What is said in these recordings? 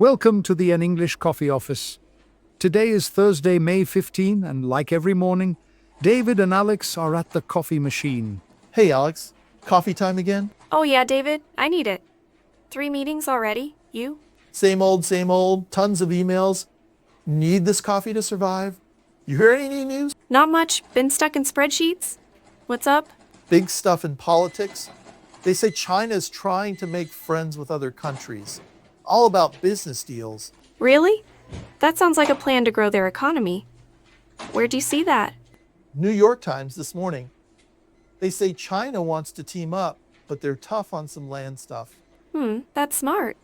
Welcome to the An English Coffee Office. Today is Thursday, May 15, and like every morning, David and Alex are at the coffee machine. Hey Alex, coffee time again? Oh yeah, David, I need it. 3 meetings already? You? Same old, tons of emails. Need this coffee to survive? You hear any new news? Not much. Been stuck in spreadsheets? What's up? Big stuff in politics. They say China is trying to make friends with other countries. All about business deals. Really? That sounds like a plan to grow their economy. Where'd you see that? New York Times this morning. They say China wants to team up, but they're tough on some land stuff. That's smart.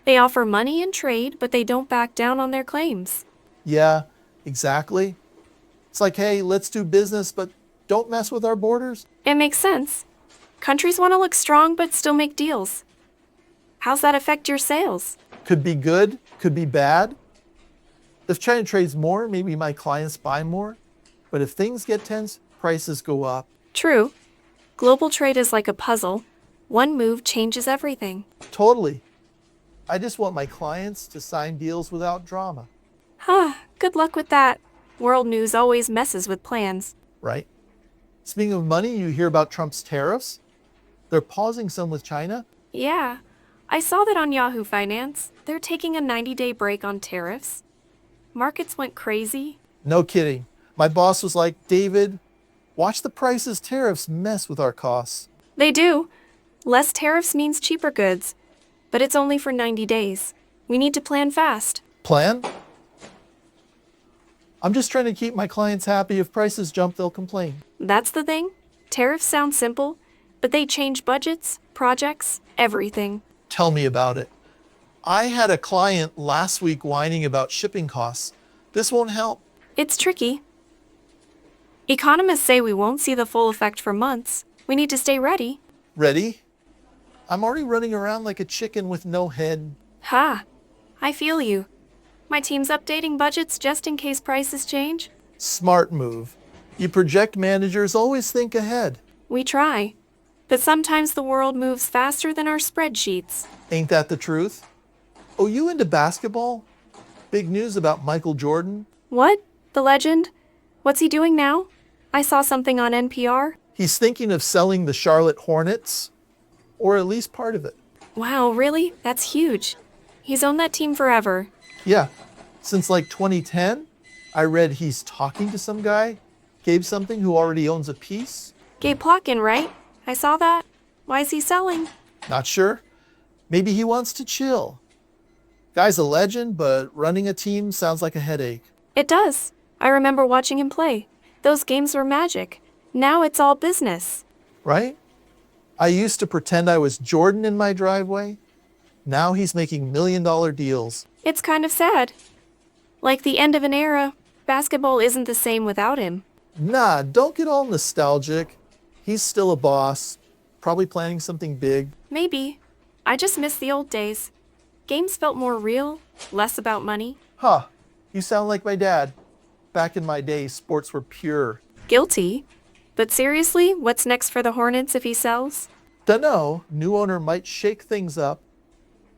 They offer money and trade, but they don't back down on their claims. Yeah, exactly. It's like, hey, let's do business, but don't mess with our borders. It makes sense. Countries want to look strong but still make deals. How's that affect your sales? Could be good, could be bad. If China trades more, maybe my clients buy more. But if things get tense, prices go up. True. Global trade is like a puzzle. One move changes everything. Totally. I just want my clients to sign deals without drama, Good luck with that. World news always messes with plans. right? Speaking of money, you hear about Trump's tariffs? They're pausing some with China. Yeah, I saw that on Yahoo Finance. They're taking a 90-day break on tariffs. Markets went crazy. No kidding. My boss was like, David, watch the prices tariffs mess with our costs. They do. Less tariffs means cheaper goods. But it's only for 90 days. We need to plan fast. Plan? I'm just trying to keep my clients happy. If prices jump, they'll complain. That's the thing. Tariffs sound simple, but they change budgets, projects, everything. Tell me about it. I had a client last week whining about shipping costs. This won't help. It's tricky. Economists say we won't see the full effect for months. We need to stay ready. Ready? I'm already running around like a chicken with no head. I feel you. My team's updating budgets just in case prices change. Smart move. You project managers always think ahead. We try. But sometimes the world moves faster than our spreadsheets. Ain't that the truth? Oh, you into basketball? Big news about Michael Jordan. What? The legend? What's he doing now? I saw something on NPR. He's thinking of selling the Charlotte Hornets, or at least part of it. Wow, really? That's huge. He's owned that team forever. Yeah, since like 2010, I read he's talking to some guy, Gabe something, who already owns a piece. Gabe Plotkin, right? I saw that. Why is he selling? Not sure. Maybe he wants to chill. Guy's a legend, but running a team sounds like a headache. It does. I remember watching him play. Those games were magic. Now it's all business. Right? I used to pretend I was Jordan in my driveway. Now he's making million-dollar deals. It's kind of sad. Like the end of an era. Basketball isn't the same without him. Nah, don't get all nostalgic. He's still a boss, probably planning something big. Maybe. I just miss the old days. Games felt more real, less about money. You sound like my dad. Back in my day, sports were pure. Guilty. But seriously, what's next for the Hornets if he sells? Dunno, new owner might shake things up.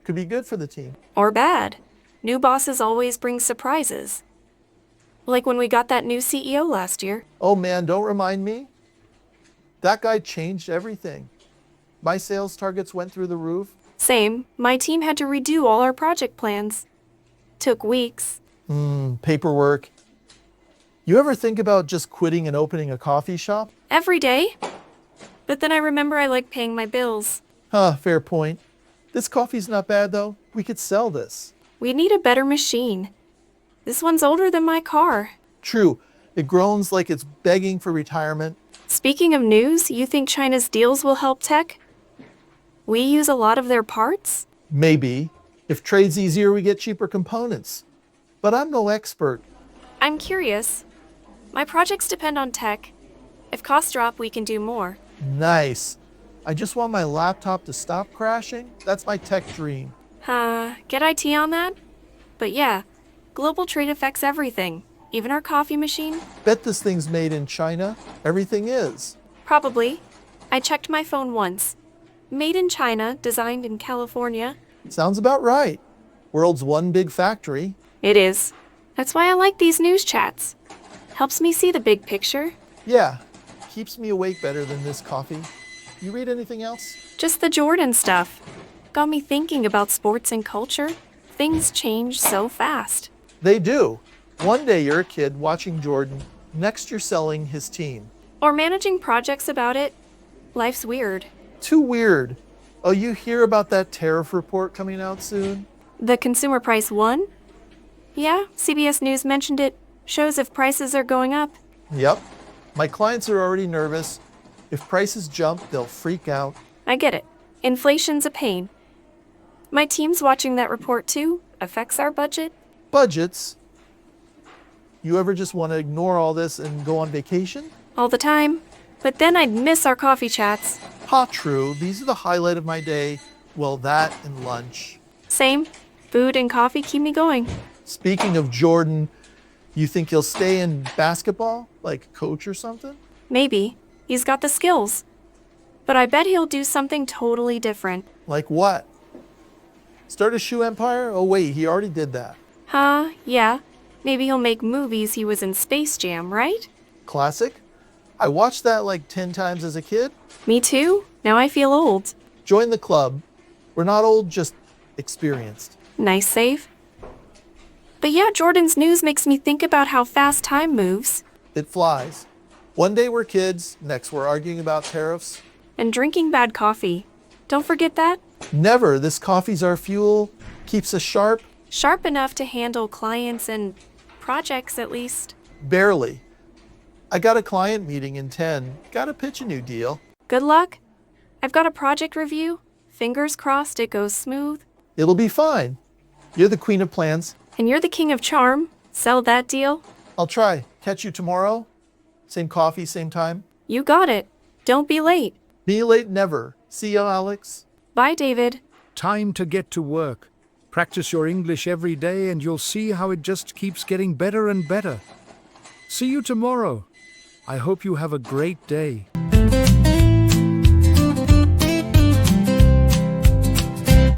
Could be good for the team. Or bad. New bosses always bring surprises. Like when we got that new CEO last year. Oh man, don't remind me. That guy changed everything. My sales targets went through the roof. Same. My team had to redo all our project plans. Took weeks. Paperwork. You ever think about just quitting and opening a coffee shop? Every day. But then I remember I like paying my bills. Fair point. This coffee's not bad though. We could sell this. We need a better machine. This one's older than my car. True. It groans like it's begging for retirement. Speaking of news, you think China's deals will help tech? We use a lot of their parts? Maybe. If trade's easier, we get cheaper components. But I'm no expert. I'm curious. My projects depend on tech. If costs drop, we can do more. Nice. I just want my laptop to stop crashing. That's my tech dream. Get IT on that? But yeah, global trade affects everything. Even our coffee machine? Bet this thing's made in China. Everything is. Probably. I checked my phone once. Made in China, designed in California. Sounds about right. World's one big factory. It is. That's why I like these news chats. Helps me see the big picture. Yeah, keeps me awake better than this coffee. You read anything else? Just the Jordan stuff. Got me thinking about sports and culture. Things change so fast. They do. One day you're a kid watching Jordan, next you're selling his team. Or managing projects about it. Life's weird. Too weird. Oh, you hear about that tariff report coming out soon? The consumer price one? Yeah, CBS News mentioned it. Shows if prices are going up. Yep. My clients are already nervous. If prices jump, they'll freak out. I get it. Inflation's a pain. My team's watching that report too. Affects our budget. Budgets? You ever just want to ignore all this and go on vacation? All the time. But then I'd miss our coffee chats. Ha, true. These are the highlight of my day. Well, that and lunch. Same. Food and coffee keep me going. Speaking of Jordan, you think he'll stay in basketball? Like coach or something? Maybe. He's got the skills. But I bet he'll do something totally different. Like what? Start a shoe empire? Oh wait, he already did that. Huh, yeah. Maybe he'll make movies he was in Space Jam, right? Classic? I watched that like 10 times as a kid. Me too. Now I feel old. Join the club. We're not old, just experienced. Nice save. But yeah, Jordan's news makes me think about how fast time moves. It flies. One day we're kids, next we're arguing about tariffs. And drinking bad coffee. Don't forget that. Never. This coffee's our fuel, keeps us sharp. Sharp enough to handle clients and projects at least. Barely. I got a client meeting in 10. Gotta pitch a new deal. Good luck. I've got a project review. Fingers crossed it goes smooth. It'll be fine. You're the queen of plans. And you're the king of charm. Sell that deal. I'll try. Catch you tomorrow? Same coffee, same time? You got it. Don't be late. Be late never. See you, Alex. Bye, David. Time to get to work. Practice your English every day and you'll see how it just keeps getting better and better. See you tomorrow. I hope you have a great day.